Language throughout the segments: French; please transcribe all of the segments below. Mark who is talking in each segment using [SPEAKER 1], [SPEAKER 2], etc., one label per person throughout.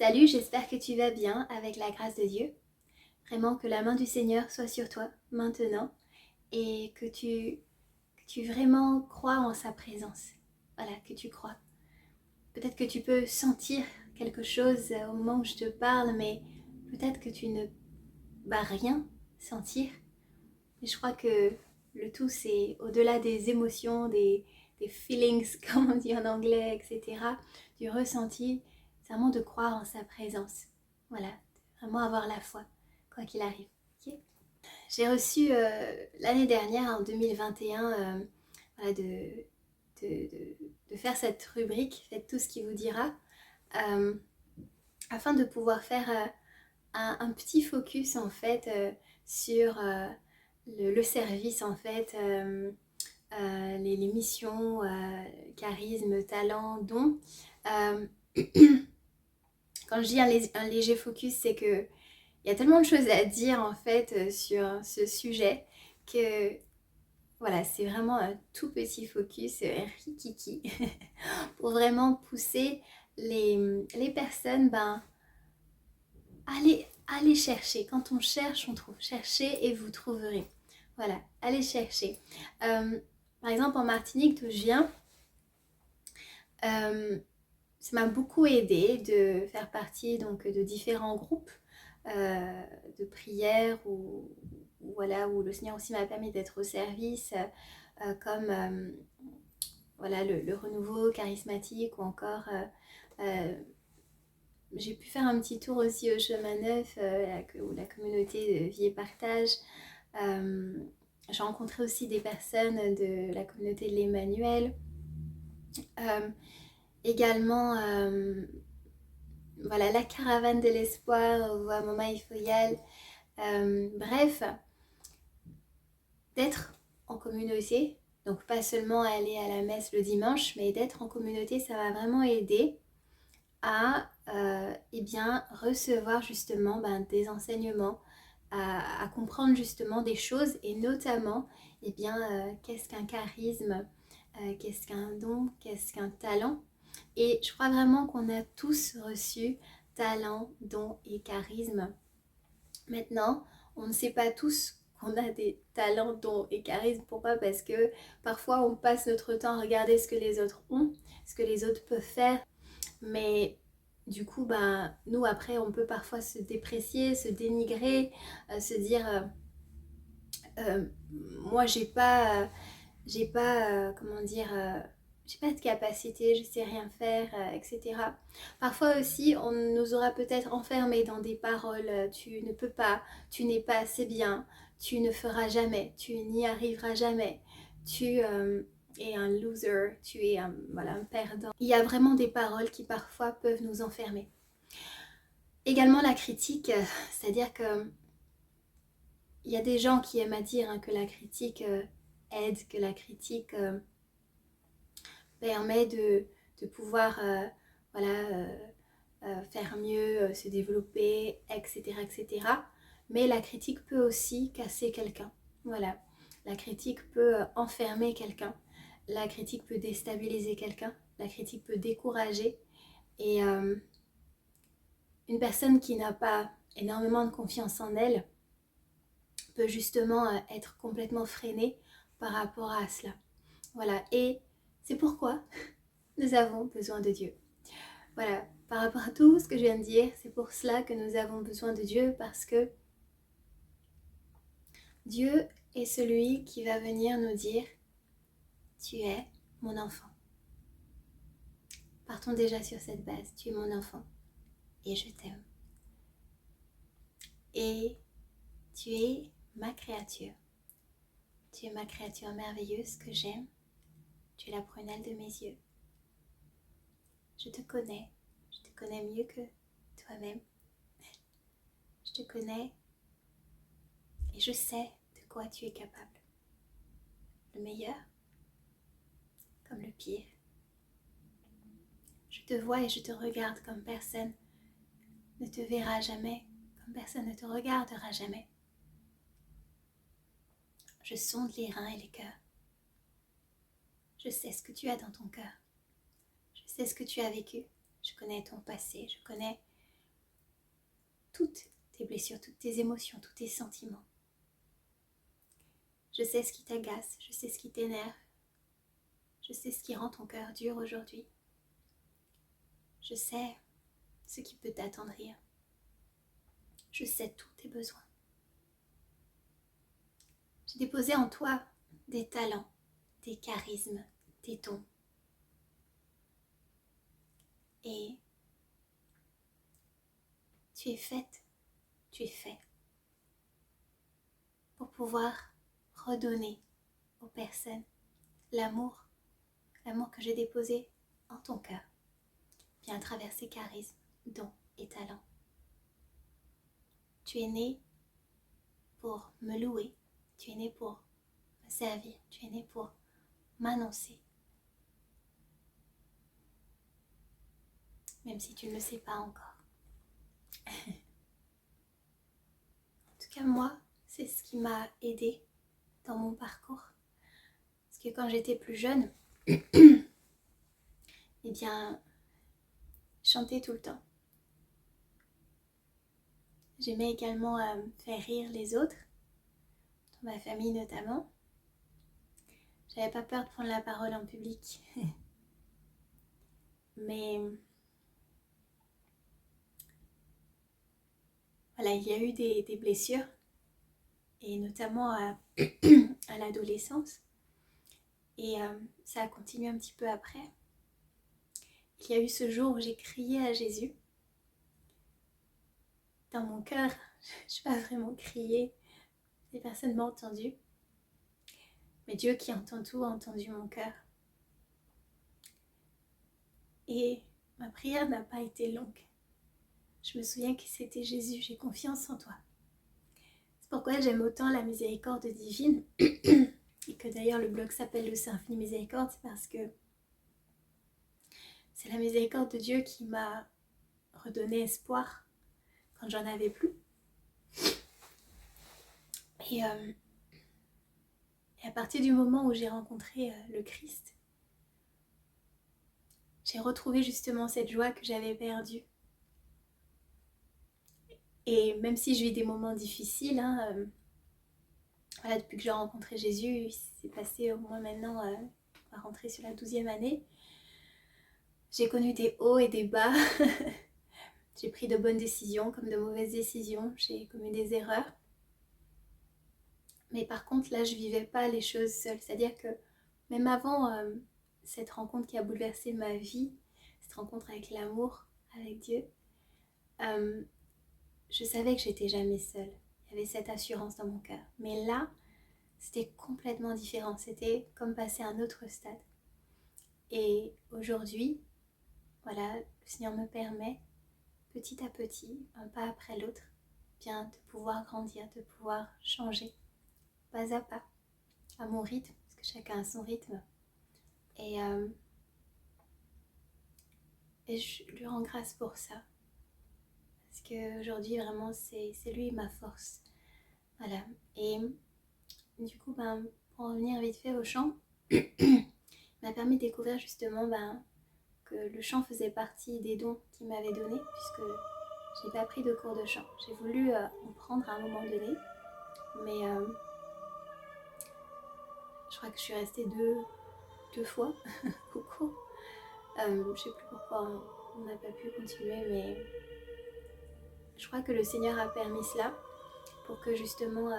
[SPEAKER 1] Salut, j'espère que tu vas bien avec la grâce de Dieu. Vraiment que la main du Seigneur soit sur toi maintenant et que tu vraiment crois en sa présence. Voilà, que tu crois. Peut-être que tu peux sentir quelque chose au moment où je te parle, mais peut-être que tu ne vas rien sentir. Et je crois que le tout, c'est au-delà des émotions, des feelings, comme on dit en anglais, etc., du ressenti, c'est vraiment de croire en sa présence. Voilà, vraiment avoir la foi, quoi qu'il arrive. Okay. J'ai reçu l'année dernière, en 2021, voilà, de faire cette rubrique, faites tout ce qui vous dira, euh, afin de pouvoir faire un petit focus en fait sur le service en fait, les missions, charisme, talent, dons. Euh, Quand je dis un léger focus, c'est que il y a tellement de choses à dire en fait sur ce sujet que voilà, c'est vraiment un tout petit focus rikiki pour vraiment pousser les personnes allez chercher. Quand on cherche, on trouve. Cherchez et vous trouverez. Voilà, allez chercher. Par exemple, en Martinique, d'où je viens, ça m'a beaucoup aidé de faire partie donc, de différents groupes de prière voilà, où le Seigneur aussi m'a permis d'être au service, comme voilà, le renouveau charismatique ou encore j'ai pu faire un petit tour aussi au chemin neuf, la communauté de vie et partage. J'ai rencontré aussi des personnes de la communauté de l'Emmanuel. Euh, Également, voilà, la caravane de l'espoir, où à Mama Ifoyal. Bref, d'être en communauté, donc pas seulement aller à la messe le dimanche, mais d'être en communauté, ça m'a vraiment aidé à eh bien, recevoir justement des enseignements, à comprendre justement des choses et notamment eh bien, qu'est-ce qu'un charisme, qu'est-ce qu'un don, qu'est-ce qu'un talent. Et je crois vraiment qu'on a tous reçu talent, don et charisme. Maintenant, on ne sait pas tous qu'on a des talents, dons et charisme. Pourquoi? Parce que parfois on passe notre temps à regarder ce que les autres ont, ce que les autres peuvent faire. Mais du coup, nous après, on peut parfois se déprécier, se dénigrer, se dire moi j'ai pas, comment dire, j'ai pas de capacité, je sais rien faire, etc. Parfois aussi, on nous aura peut-être enfermés dans des paroles, tu ne peux pas, tu n'es pas assez bien, tu ne feras jamais, tu n'y arriveras jamais, tu es un loser, tu es voilà, un perdant. Il y a vraiment des paroles qui parfois peuvent nous enfermer. Également la critique, c'est-à-dire que il y a des gens qui aiment à dire que la critique aide, que la critique permet de pouvoir voilà, faire mieux, se développer, etc., etc. Mais la critique peut aussi casser quelqu'un. Voilà. La critique peut enfermer quelqu'un. La critique peut déstabiliser quelqu'un. La critique peut décourager. Et une personne qui n'a pas énormément de confiance en elle peut justement être complètement freinée par rapport à cela. Voilà. Et c'est pourquoi nous avons besoin de Dieu. Voilà, par rapport à tout ce que je viens de dire, c'est pour cela que nous avons besoin de Dieu, parce que Dieu est celui qui va venir nous dire, tu es mon enfant. Partons déjà sur cette base, tu es mon enfant et je t'aime. Et tu es ma créature. Tu es ma créature merveilleuse que j'aime. Tu es la prunelle de mes yeux. Je te connais mieux que toi-même. Je te connais et je sais de quoi tu es capable. Le meilleur comme le pire. Je te vois et je te regarde comme personne ne te verra jamais, comme personne ne te regardera jamais. Je sonde les reins et les cœurs. Je sais ce que tu as dans ton cœur. Je sais ce que tu as vécu. Je connais ton passé. Je connais toutes tes blessures, toutes tes émotions, tous tes sentiments. Je sais ce qui t'agace, je sais ce qui t'énerve, je sais ce qui rend ton cœur dur aujourd'hui. Je sais ce qui peut t'attendrir. Je sais tous tes besoins. J'ai déposé en toi des talents, des charismes, des dons. Et tu es faite, tu es fait pour pouvoir redonner aux personnes l'amour que j'ai déposé en ton cœur, bien à travers ces charismes, dons et talents. Tu es né pour me louer, tu es né pour me servir, tu es né pour m'annoncer. Même si tu ne le sais pas encore. En tout cas, moi, c'est ce qui m'a aidée dans mon parcours. Parce que quand j'étais plus jeune, eh bien, je chantais tout le temps. J'aimais également faire rire les autres, dans ma famille notamment. J'avais pas peur de prendre la parole en public. Mais voilà, il y a eu des blessures, et notamment à l'adolescence. Et ça a continué un petit peu après. Il y a eu ce jour où j'ai crié à Jésus. Dans mon cœur, je n'ai pas vraiment crié, et personne ne m'a entendu. Mais Dieu qui entend tout a entendu mon cœur. Et ma prière n'a pas été longue. Je me souviens que c'était Jésus, j'ai confiance en toi. C'est pourquoi j'aime autant la miséricorde divine. Et que d'ailleurs le blog s'appelle le Saint Infini Miséricorde, c'est parce que c'est la miséricorde de Dieu qui m'a redonné espoir quand j'en avais plus. Et à partir du moment où j'ai rencontré le Christ, j'ai retrouvé justement cette joie que j'avais perdue. Et même si je vis des moments difficiles, voilà, depuis que j'ai rencontré Jésus, c'est passé au moins maintenant, on va rentrer sur la 12e année. J'ai connu des hauts et des bas. J'ai pris de bonnes décisions comme de mauvaises décisions. J'ai commis des erreurs. Mais par contre, là, je ne vivais pas les choses seule. C'est-à-dire que même avant cette rencontre qui a bouleversé ma vie, cette rencontre avec l'amour, avec Dieu, je savais que j'étais jamais seule. Il y avait cette assurance dans mon cœur. Mais là, c'était complètement différent. C'était comme passer à un autre stade. Et aujourd'hui, voilà, le Seigneur me permet, petit à petit, un pas après l'autre, bien de pouvoir grandir, de pouvoir changer, pas à pas, à mon rythme, parce que chacun a son rythme. Et je lui rends grâce pour ça. Parce qu'aujourd'hui, vraiment, c'est lui ma force. Voilà. Et du coup, pour en revenir vite fait au chant, m'a permis de découvrir justement que le chant faisait partie des dons qu'il m'avait donnés, puisque j'ai pas pris de cours de chant. J'ai voulu en prendre à un moment donné, mais je crois que je suis restée deux fois au cours. Je sais plus pourquoi on n'a pas pu continuer, mais je crois que le Seigneur a permis cela pour que justement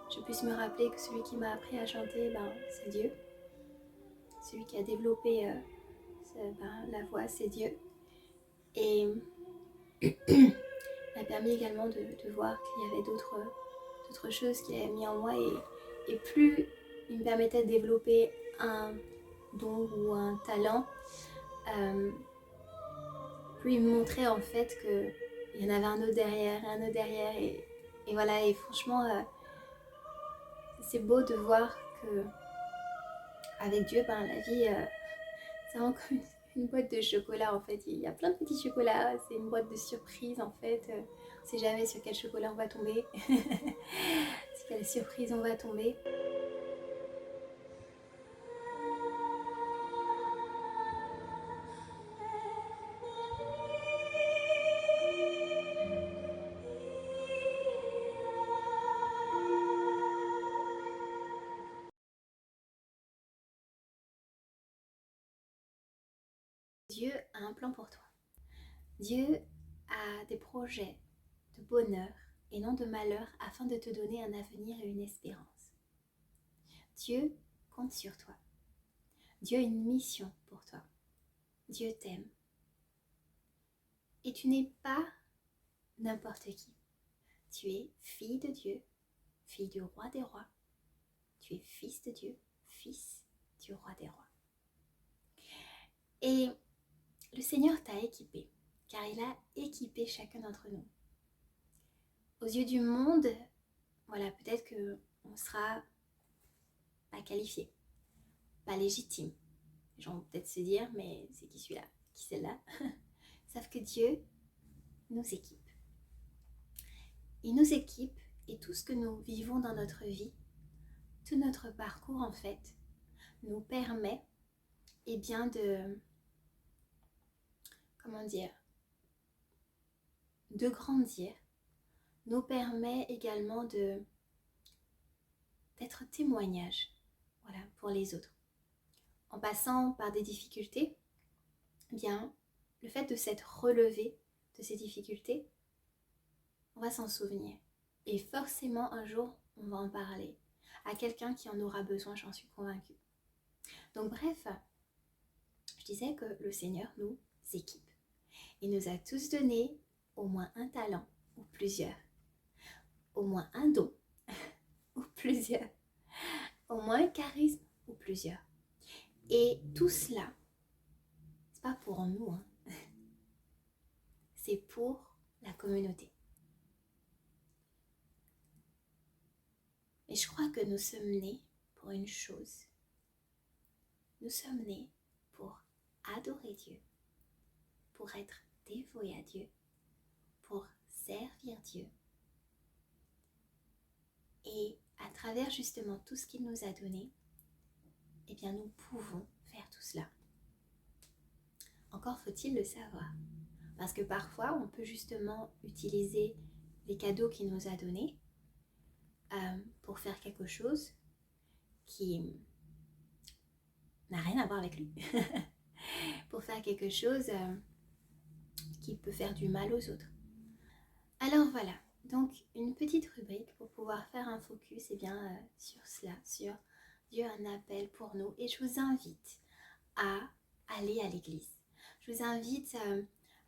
[SPEAKER 1] je puisse me rappeler que celui qui m'a appris à chanter, c'est Dieu. Celui qui a développé la voix, c'est Dieu. Et m'a permis également de voir qu'il y avait d'autres choses qu'il avait mis en moi. Et plus il me permettait de développer un don ou un talent, plus il me montrait en fait qu'il y en avait un autre derrière, et un autre derrière. Et voilà, et franchement, c'est beau de voir que avec Dieu, la vie, c'est vraiment comme une boîte de chocolat en fait. Il y a plein de petits chocolats, c'est une boîte de surprise en fait. On ne sait jamais sur quel chocolat on va tomber, sur quelle surprise on va tomber. Dieu a un plan pour toi. Dieu a des projets de bonheur et non de malheur afin de te donner un avenir et une espérance. Dieu compte sur toi. Dieu a une mission pour toi. Dieu t'aime. Et tu n'es pas n'importe qui. Tu es fille de Dieu, fille du roi des rois. Tu es fils de Dieu, fils du roi des rois. Et le Seigneur t'a équipé, car il a équipé chacun d'entre nous. Aux yeux du monde, voilà, peut-être qu'on ne sera pas qualifié, pas légitime. Les gens vont peut-être se dire, mais c'est qui celui-là, qui celle-là? Sauf que Dieu nous équipe. Il nous équipe et tout ce que nous vivons dans notre vie, tout notre parcours en fait, nous permet bien de grandir, nous permet également d'être témoignage, voilà, pour les autres. En passant par des difficultés, bien, le fait de s'être relevé de ces difficultés, on va s'en souvenir. Et forcément, un jour, on va en parler à quelqu'un qui en aura besoin, j'en suis convaincue. Donc bref, je disais que le Seigneur nous équipe. Il nous a tous donné au moins un talent ou plusieurs, au moins un don ou plusieurs, au moins un charisme ou plusieurs. Et tout cela, c'est pas pour nous, hein. C'est pour la communauté. Et je crois que nous sommes nés pour une chose. Nous sommes nés pour adorer Dieu, pour être dévoués à Dieu, pour servir Dieu. Et à travers justement tout ce qu'il nous a donné, eh bien nous pouvons faire tout cela. Encore faut-il le savoir. Parce que parfois, on peut justement utiliser les cadeaux qu'il nous a donnés pour faire quelque chose qui n'a rien à voir avec lui. Pour faire quelque chose qui peut faire du mal aux autres. Alors voilà, donc une petite rubrique pour pouvoir faire un focus sur cela, sur Dieu a un appel pour nous. Et je vous invite à aller à l'église. Je vous invite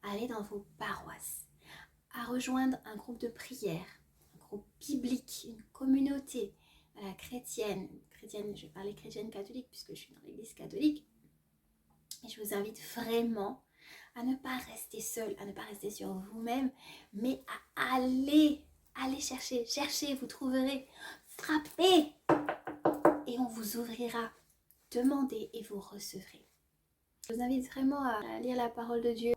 [SPEAKER 1] à aller dans vos paroisses, à rejoindre un groupe de prière, un groupe biblique, une communauté chrétienne, je vais parler chrétienne catholique puisque je suis dans l'église catholique. Et je vous invite vraiment à ne pas rester seul, à ne pas rester sur vous-même, mais à aller chercher, vous trouverez, frappez et on vous ouvrira, demandez et vous recevrez. Je vous invite vraiment à lire la parole de Dieu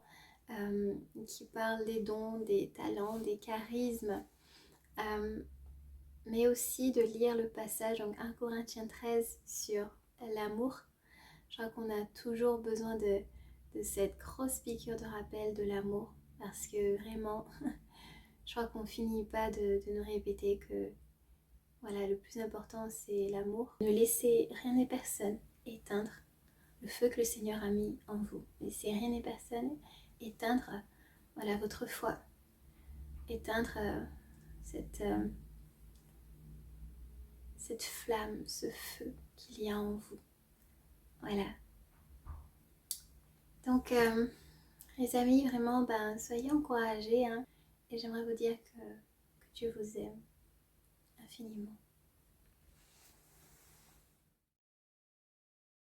[SPEAKER 1] qui parle des dons, des talents, des charismes, mais aussi de lire le passage, donc 1 Corinthiens 13 sur l'amour. Je crois qu'on a toujours besoin de cette grosse piqûre de rappel de l'amour, parce que vraiment, je crois qu'on finit pas de nous répéter que voilà, le plus important c'est l'amour. Ne laissez rien et personne éteindre le feu que le Seigneur a mis en vous. Ne laissez rien et personne éteindre voilà, votre foi, éteindre cette flamme, ce feu qu'il y a en vous. Voilà. Donc, les amis, vraiment, soyez encouragés. Hein, et j'aimerais vous dire que Dieu vous aime infiniment.